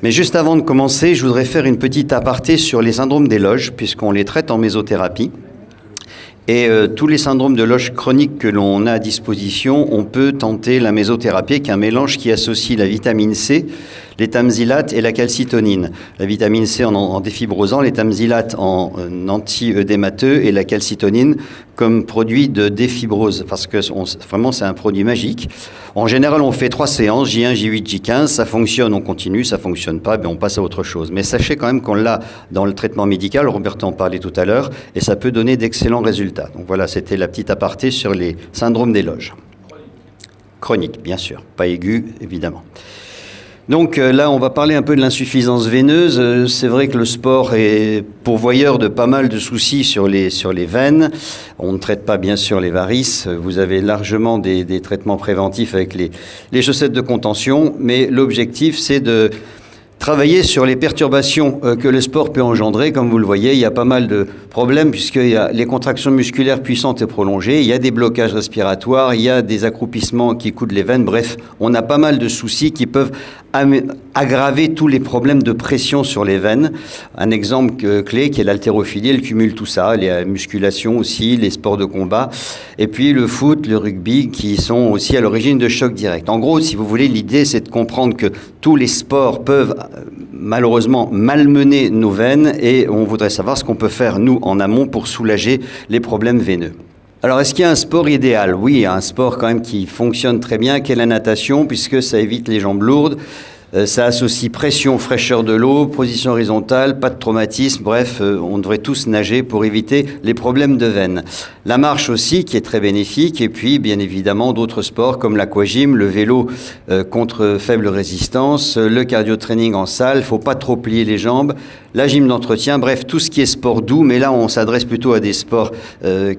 Mais juste avant de commencer, je voudrais faire une petite aparté sur les syndromes des loges, puisqu'on les traite en mésothérapie. Et tous les syndromes de loges chroniques que l'on a à disposition, on peut tenter la mésothérapie, qui est un mélange qui associe la vitamine C, l'étamzylate et la calcitonine. La vitamine C en défibrosant, l'étamzylate en anti-œdémateux et la calcitonine comme produit de défibrose, parce que vraiment c'est un produit magique. En général, on fait 3 séances, J1, J8, J15, ça fonctionne, on continue, ça fonctionne pas, on passe à autre chose. Mais sachez quand même qu'on l'a dans le traitement médical, Roberto en parlait tout à l'heure, et ça peut donner d'excellents résultats. Donc voilà, c'était la petite aparté sur les syndromes des loges. Chronique, bien sûr, pas aigu, évidemment. Donc là, on va parler un peu de l'insuffisance veineuse. C'est vrai que le sport est pourvoyeur de pas mal de soucis sur les veines. On ne traite pas bien sûr les varices. Vous avez largement des traitements préventifs avec les chaussettes de contention, mais l'objectif, c'est de travailler sur les perturbations que le sport peut engendrer. Comme vous le voyez, il y a pas mal de problèmes puisqu'il y a les contractions musculaires puissantes et prolongées, il y a des blocages respiratoires, il y a des accroupissements qui coudent les veines. Bref, on a pas mal de soucis qui peuvent aggraver tous les problèmes de pression sur les veines. Un exemple clé qui est l'haltérophilie, elle cumule tout ça, les musculations aussi, les sports de combat, et puis le foot, le rugby, qui sont aussi à l'origine de chocs directs. En gros, si vous voulez, l'idée c'est de comprendre que tous les sports peuvent malheureusement malmener nos veines, et on voudrait savoir ce qu'on peut faire nous en amont pour soulager les problèmes veineux. Alors, est-ce qu'il y a un sport idéal? Oui, il y a un sport quand même qui fonctionne très bien, qui est la natation, puisque ça évite les jambes lourdes, ça associe pression, fraîcheur de l'eau, position horizontale, pas de traumatisme, bref, on devrait tous nager pour éviter les problèmes de veines. La marche aussi, qui est très bénéfique, et puis bien évidemment d'autres sports comme l'aquagym, le vélo contre faible résistance, le cardio-training en salle, faut pas trop plier les jambes, la gym d'entretien, bref, tout ce qui est sport doux, mais là on s'adresse plutôt à des sports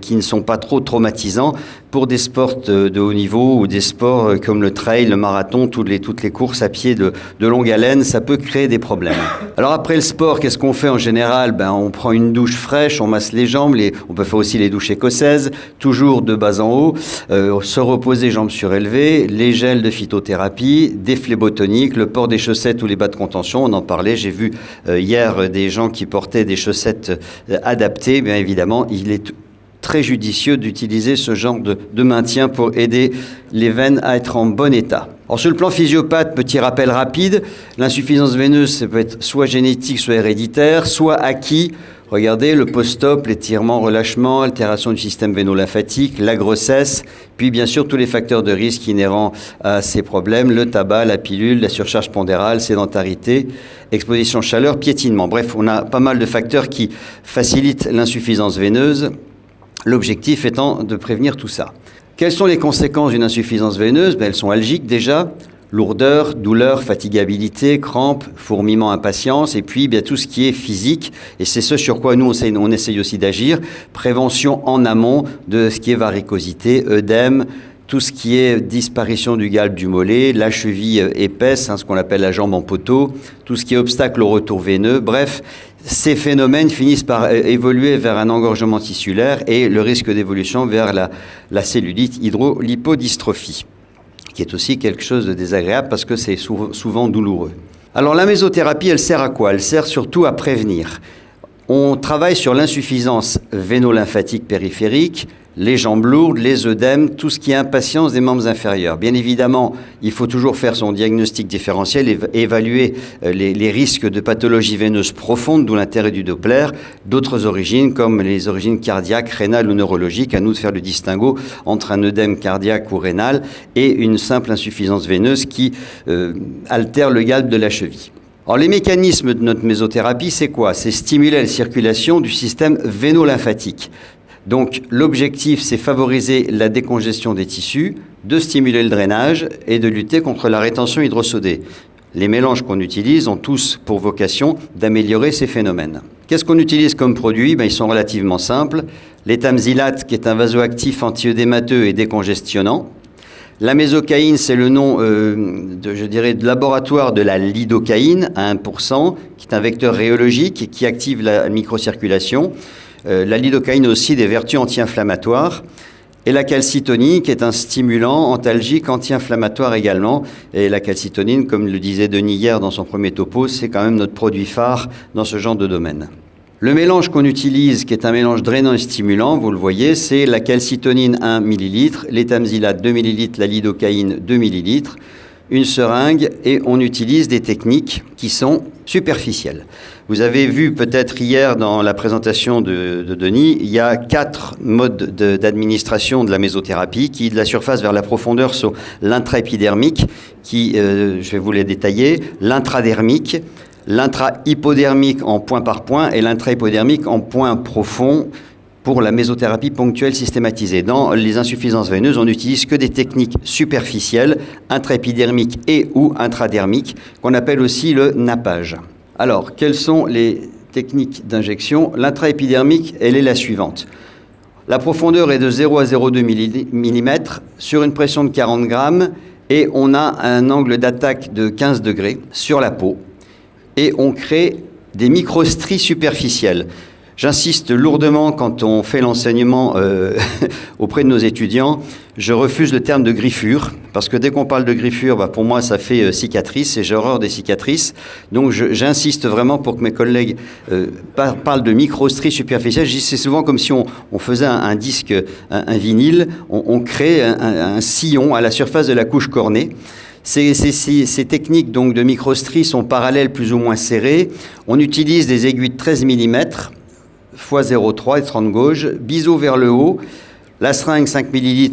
qui ne sont pas trop traumatisants. Pour des sports de haut niveau ou des sports comme le trail, le marathon, toutes les courses à pied de longue haleine, ça peut créer des problèmes. Alors après le sport, qu'est-ce qu'on fait en général? On prend une douche fraîche, on masse les jambes, on peut faire aussi les douches écossaises, toujours de bas en haut, se reposer jambes surélevées, les gels de phytothérapie, des phlébotoniques, le port des chaussettes ou les bas de contention, on en parlait, j'ai vu hier des gens qui portaient des chaussettes adaptées, bien évidemment, il est très judicieux d'utiliser ce genre de maintien pour aider les veines à être en bon état. Alors sur le plan physiopathe, petit rappel rapide, l'insuffisance veineuse, ça peut être soit génétique, soit héréditaire, soit acquis. Regardez, le post-op, l'étirement, relâchement, altération du système véno-lymphatique, la grossesse, puis bien sûr tous les facteurs de risque inhérents à ces problèmes, le tabac, la pilule, la surcharge pondérale, sédentarité, exposition chaleur, piétinement. Bref, on a pas mal de facteurs qui facilitent l'insuffisance veineuse. L'objectif étant de prévenir tout ça. Quelles sont les conséquences d'une insuffisance veineuse? Elles sont algiques déjà, lourdeur, douleur, fatigabilité, crampes, fourmillement, impatience, et puis tout ce qui est physique, et c'est ce sur quoi nous on essaye aussi d'agir, prévention en amont de ce qui est varicosité, œdème, tout ce qui est disparition du galbe du mollet, la cheville épaisse, ce qu'on appelle la jambe en poteau, tout ce qui est obstacle au retour veineux, bref, ces phénomènes finissent par évoluer vers un engorgement tissulaire et le risque d'évolution vers la cellulite hydrolipodystrophie, qui est aussi quelque chose de désagréable parce que c'est souvent douloureux. Alors la mésothérapie, elle sert à quoi? Elle sert surtout à prévenir. On travaille sur l'insuffisance véno-lymphatique périphérique, les jambes lourdes, les œdèmes, tout ce qui est impatience des membres inférieurs. Bien évidemment, il faut toujours faire son diagnostic différentiel et évaluer les risques de pathologies veineuses profondes, d'où l'intérêt du Doppler, d'autres origines comme les origines cardiaques, rénales ou neurologiques. À nous de faire le distinguo entre un œdème cardiaque ou rénal et une simple insuffisance veineuse qui altère le galbe de la cheville. Alors, les mécanismes de notre mésothérapie, c'est quoi? C'est stimuler la circulation du système véno-lymphatique. Donc, l'objectif, c'est favoriser la décongestion des tissus, de stimuler le drainage et de lutter contre la rétention hydrosodée. Les mélanges qu'on utilise ont tous pour vocation d'améliorer ces phénomènes. Qu'est-ce qu'on utilise comme produit? Ils sont relativement simples. L'étamzylate, qui est un vasoactif anti-œdémateux et décongestionnant. La mésocaïne, c'est le nom de laboratoire de la lidocaïne à 1%, qui est un vecteur rhéologique et qui active la microcirculation. La lidocaïne a aussi des vertus anti-inflammatoires. Et la calcitonine, qui est un stimulant antalgique, anti-inflammatoire également. Et la calcitonine, comme le disait Denis hier dans son premier topo, c'est quand même notre produit phare dans ce genre de domaine. Le mélange qu'on utilise, qui est un mélange drainant et stimulant, vous le voyez, c'est la calcitonine 1 ml, l'étamzylate 2 ml, la lidocaïne 2 ml, une seringue, et on utilise des techniques qui sont superficielles. Vous avez vu peut-être hier dans la présentation de Denis, il y a 4 modes d'administration de la mésothérapie qui, de la surface vers la profondeur, sont l'intraépidermique, qui, je vais vous les détailler, l'intradermique, l'intra-hypodermique en point par point et l'intra-hypodermique en point profond pour la mésothérapie ponctuelle systématisée. Dans les insuffisances veineuses, on n'utilise que des techniques superficielles, intraépidermiques et ou intradermiques, qu'on appelle aussi le nappage. Alors, quelles sont les techniques d'injection? L'intraépidermique, elle est la suivante. La profondeur est de 0 à 0,2 mm sur une pression de 40 grammes et on a un angle d'attaque de 15 degrés sur la peau et on crée des microstries superficielles. J'insiste lourdement quand on fait l'enseignement auprès de nos étudiants. Je refuse le terme de griffure, parce que dès qu'on parle de griffure, pour moi, ça fait cicatrice, et j'ai horreur des cicatrices. Donc, j'insiste vraiment pour que mes collègues parlent de microstries superficielles. Je dis, c'est souvent comme si on faisait un disque, un vinyle, on crée un sillon à la surface de la couche cornée. Ces techniques donc, de microstries sont parallèles plus ou moins serrées. On utilise des aiguilles de 13 mm, x 0,3 et 30 gauges, biseau vers le haut, la seringue 5 ml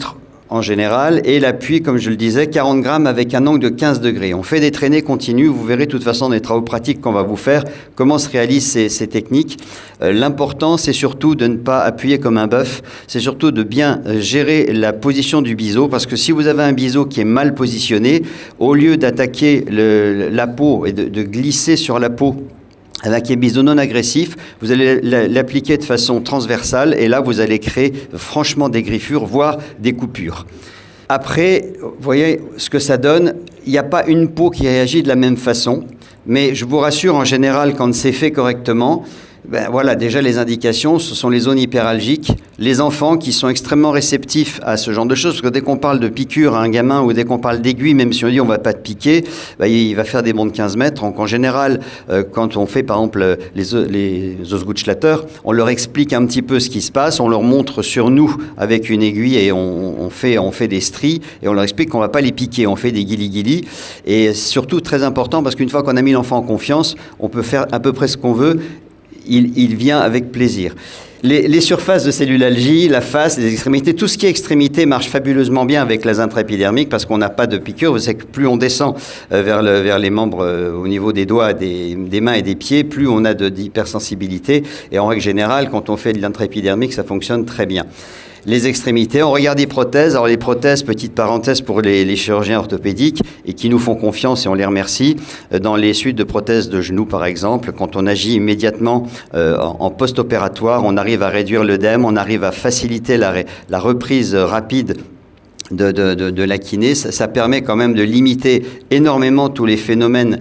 en général, et l'appui, comme je le disais, 40 grammes avec un angle de 15 degrés. On fait des traînées continues, vous verrez de toute façon dans les travaux pratiques qu'on va vous faire, comment se réalisent ces techniques. L'important, c'est surtout de ne pas appuyer comme un bœuf, c'est surtout de bien gérer la position du biseau, parce que si vous avez un biseau qui est mal positionné, au lieu d'attaquer la peau et de glisser sur la peau, avec un biseau non agressif, vous allez l'appliquer de façon transversale et là, vous allez créer franchement des griffures, voire des coupures. Après, vous voyez ce que ça donne. Il n'y a pas une peau qui réagit de la même façon, mais je vous rassure, en général, quand c'est fait correctement, voilà, déjà les indications, ce sont les zones hyperalgiques, les enfants qui sont extrêmement réceptifs à ce genre de choses, parce que dès qu'on parle de piqûre à un gamin ou dès qu'on parle d'aiguille, même si on dit on ne va pas te piquer, il va faire des bonds de 15 mètres. Donc en général, quand on fait par exemple les Ausgutschlatter, on leur explique un petit peu ce qui se passe, on leur montre sur nous avec une aiguille et on fait des stries et on leur explique qu'on ne va pas les piquer, on fait des guili-guili. Et surtout très important parce qu'une fois qu'on a mis l'enfant en confiance, on peut faire à peu près ce qu'on veut. Il vient avec plaisir. Les surfaces de cellulalgie, la face, les extrémités, tout ce qui est extrémité marche fabuleusement bien avec la intraépidermique parce qu'on n'a pas de piqûre. Vous savez que plus on descend vers les membres au niveau des doigts, des mains et des pieds, plus on a d'hypersensibilité. Et en règle générale, quand on fait de l'intraépidermique, ça fonctionne très bien. Les extrémités, on regarde les prothèses. Alors les prothèses, petite parenthèse pour les chirurgiens orthopédiques et qui nous font confiance et on les remercie. Dans les suites de prothèses de genoux par exemple, quand on agit immédiatement en post-opératoire, on arrive à réduire l'œdème, on arrive à faciliter la reprise rapide de la kiné. Ça permet quand même de limiter énormément tous les phénomènes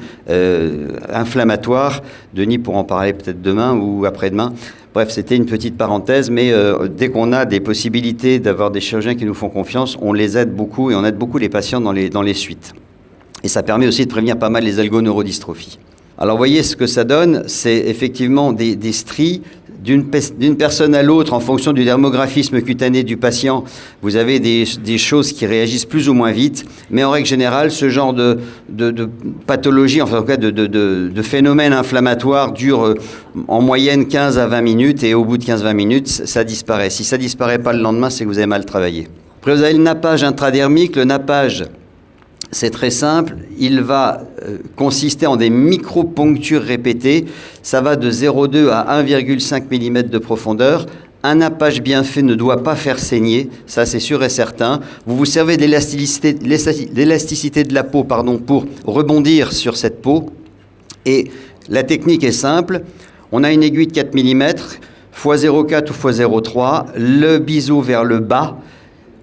inflammatoires. Denis pourra en parler peut-être demain ou après-demain. Bref, c'était une petite parenthèse, mais dès qu'on a des possibilités d'avoir des chirurgiens qui nous font confiance, on les aide beaucoup et on aide beaucoup les patients dans les suites. Et ça permet aussi de prévenir pas mal les algoneurodystrophies. Alors, vous voyez ce que ça donne, c'est effectivement des stries d'une personne à l'autre en fonction du dermographisme cutané du patient. Vous avez des choses qui réagissent plus ou moins vite, mais en règle générale, ce genre de pathologie, enfin en tout cas de phénomène inflammatoire dure en moyenne 15 à 20 minutes et au bout de 15-20 minutes, ça disparaît. Si ça disparaît pas le lendemain, c'est que vous avez mal travaillé. Après, vous avez le nappage intradermique. Le nappage, c'est très simple, il va consister en des micro-ponctures répétées. Ça va de 0,2 à 1,5 mm de profondeur. Un nappage bien fait ne doit pas faire saigner, ça c'est sûr et certain. Vous vous servez de l'élasticité de la peau pour rebondir sur cette peau. Et la technique est simple, on a une aiguille de 4 mm, x 0,4 ou x 0,3, le biseau vers le bas.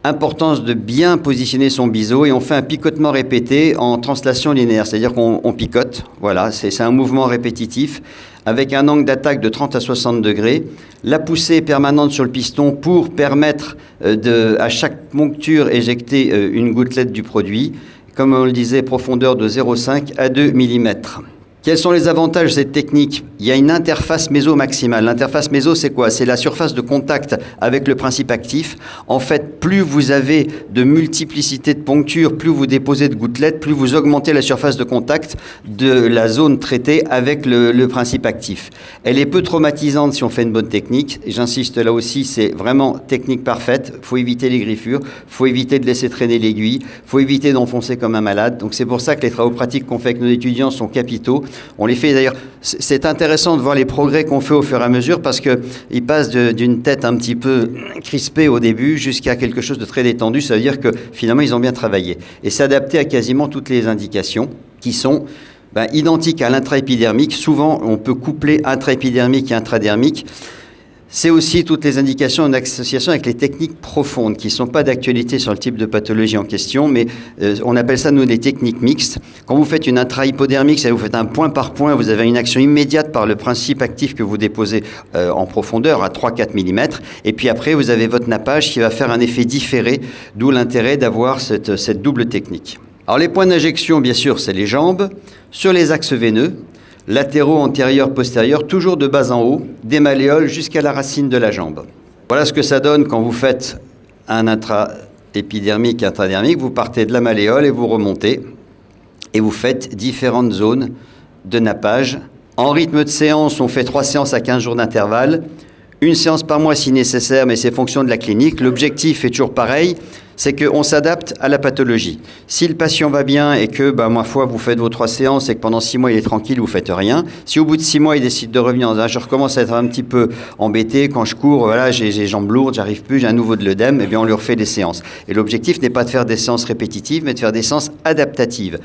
Importance de bien positionner son biseau et on fait un picotement répété en translation linéaire, c'est-à-dire qu'on picote, voilà, c'est un mouvement répétitif avec un angle d'attaque de 30 à 60 degrés, la poussée permanente sur le piston pour permettre à chaque moncture éjecter une gouttelette du produit, comme on le disait, profondeur de 0,5 à 2 mm. Quels sont les avantages de cette technique? Il y a une interface méso maximale. L'interface méso, c'est quoi? C'est la surface de contact avec le principe actif. En fait, plus vous avez de multiplicité de ponctures, plus vous déposez de gouttelettes, plus vous augmentez la surface de contact de la zone traitée avec le principe actif. Elle est peu traumatisante si on fait une bonne technique. J'insiste là aussi, c'est vraiment technique parfaite. Il faut éviter les griffures, il faut éviter de laisser traîner l'aiguille, il faut éviter d'enfoncer comme un malade. Donc c'est pour ça que les travaux pratiques qu'on fait avec nos étudiants sont capitaux. On les fait d'ailleurs, c'est intéressant de voir les progrès qu'on fait au fur et à mesure parce qu'ils passent d'une tête un petit peu crispée au début jusqu'à quelque chose de très détendu. Ça veut dire que finalement ils ont bien travaillé. Et c'est adapté à quasiment toutes les indications qui sont identiques à l'intraépidermique. Souvent on peut coupler intraépidermique et intradermique. C'est aussi toutes les indications en association avec les techniques profondes qui ne sont pas d'actualité sur le type de pathologie en question, mais on appelle ça, nous, des techniques mixtes. Quand vous faites une intrahypodermique, c'est-à-dire vous faites un point par point, vous avez une action immédiate par le principe actif que vous déposez en profondeur à 3-4 mm, et puis après, vous avez votre nappage qui va faire un effet différé, d'où l'intérêt d'avoir cette double technique. Alors les points d'injection, bien sûr, c'est les jambes, sur les axes veineux, latéraux, antérieurs, postérieurs, toujours de bas en haut, des malléoles jusqu'à la racine de la jambe. Voilà ce que ça donne quand vous faites un intraépidermique, intradermique. Vous partez de la malléole et vous remontez et vous faites différentes zones de nappage. En rythme de séance, on fait 3 séances à 15 jours d'intervalle. Une séance par mois si nécessaire, mais c'est fonction de la clinique. L'objectif est toujours pareil, c'est qu'on s'adapte à la pathologie. Si le patient va bien et que, ma foi, vous faites vos 3 séances et que pendant 6 mois, il est tranquille, vous ne faites rien. Si au bout de 6 mois, il décide de revenir en disant, je recommence à être un petit peu embêté, quand je cours, voilà, j'ai les jambes lourdes, j'arrive plus, j'ai un nouveau de l'œdème, eh bien, on lui refait des séances. Et l'objectif n'est pas de faire des séances répétitives, mais de faire des séances adaptatives.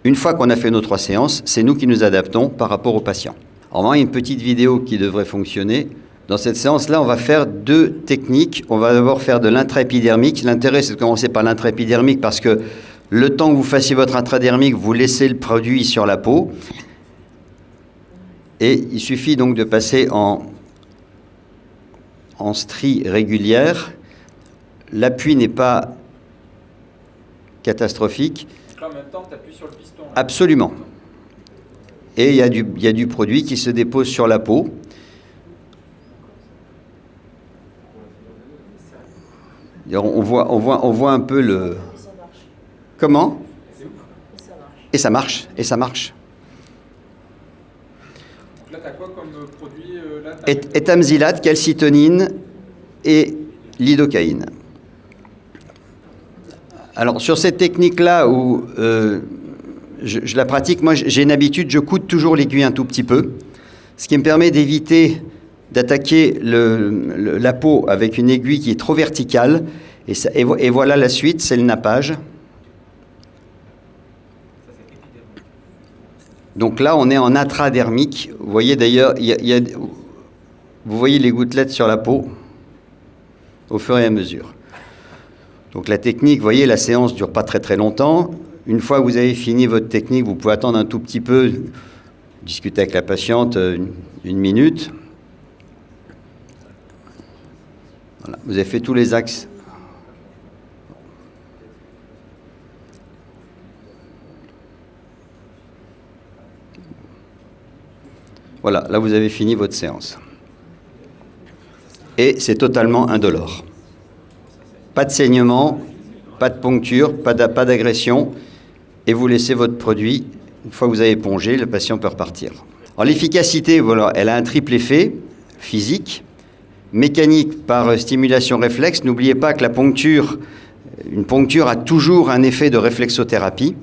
Une fois qu'on a fait nos 3 séances, c'est nous qui nous adaptons par rapport au patient. Alors, il y a une petite vidéo qui devrait fonctionner. Dans cette séance-là, on va faire 2 techniques. On va d'abord faire de l'intraépidermique. L'intérêt, c'est de commencer par l'intraépidermique parce que le temps que vous fassiez votre intradermique, vous laissez le produit sur la peau. Et il suffit donc de passer en strie régulière. L'appui n'est pas catastrophique. En même temps que tu appuies sur le piston. Absolument. Et il y a du produit qui se dépose sur la peau. On voit un peu le... Comment? Et ça marche. Et ça marche. Là, tu as quoi comme produit Étamzylate, calcitonine et lidocaïne. Alors, sur cette technique-là où je la pratique, moi, j'ai une habitude, je coude toujours l'aiguille un tout petit peu, ce qui me permet d'éviter d'attaquer la peau avec une aiguille qui est trop verticale. Et voilà la suite, c'est le nappage. Donc là, on est en intradermique. Vous voyez d'ailleurs, vous voyez les gouttelettes sur la peau au fur et à mesure. Donc la technique, vous voyez, la séance ne dure pas très très longtemps. Une fois que vous avez fini votre technique, vous pouvez attendre un tout petit peu, discuter avec la patiente une minute. Voilà, vous avez fait tous les axes. Voilà, là vous avez fini votre séance. Et c'est totalement indolore. Pas de saignement, pas de poncture, pas d'agression. Et vous laissez votre produit. Une fois que vous avez épongé, le patient peut repartir. Alors l'efficacité, voilà, elle a un triple effet physique, mécanique par stimulation réflexe. N'oubliez pas que une poncture a toujours un effet de réflexothérapie.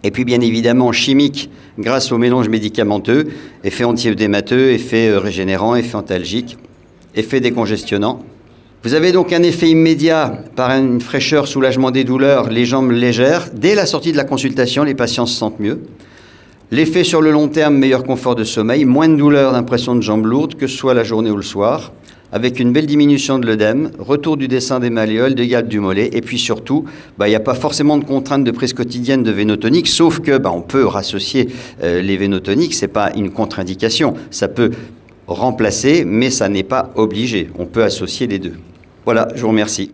Et puis bien évidemment chimique grâce au mélange médicamenteux, effet anti-œdémateux, effet régénérant, effet antalgique, effet décongestionnant. Vous avez donc un effet immédiat par une fraîcheur, soulagement des douleurs, les jambes légères. Dès la sortie de la consultation, les patients se sentent mieux. L'effet sur le long terme, meilleur confort de sommeil, moins de douleurs, d'impression de jambes lourdes, que ce soit la journée ou le soir. avec une belle diminution de l'œdème, retour du dessin des malléoles, de galbe du mollet, et puis surtout, il n'y a pas forcément de contrainte de prise quotidienne de vénotonique, sauf que on peut rassocier les vénotoniques, c'est pas une contre-indication. Ça peut remplacer, mais ça n'est pas obligé. On peut associer les deux. Voilà, je vous remercie.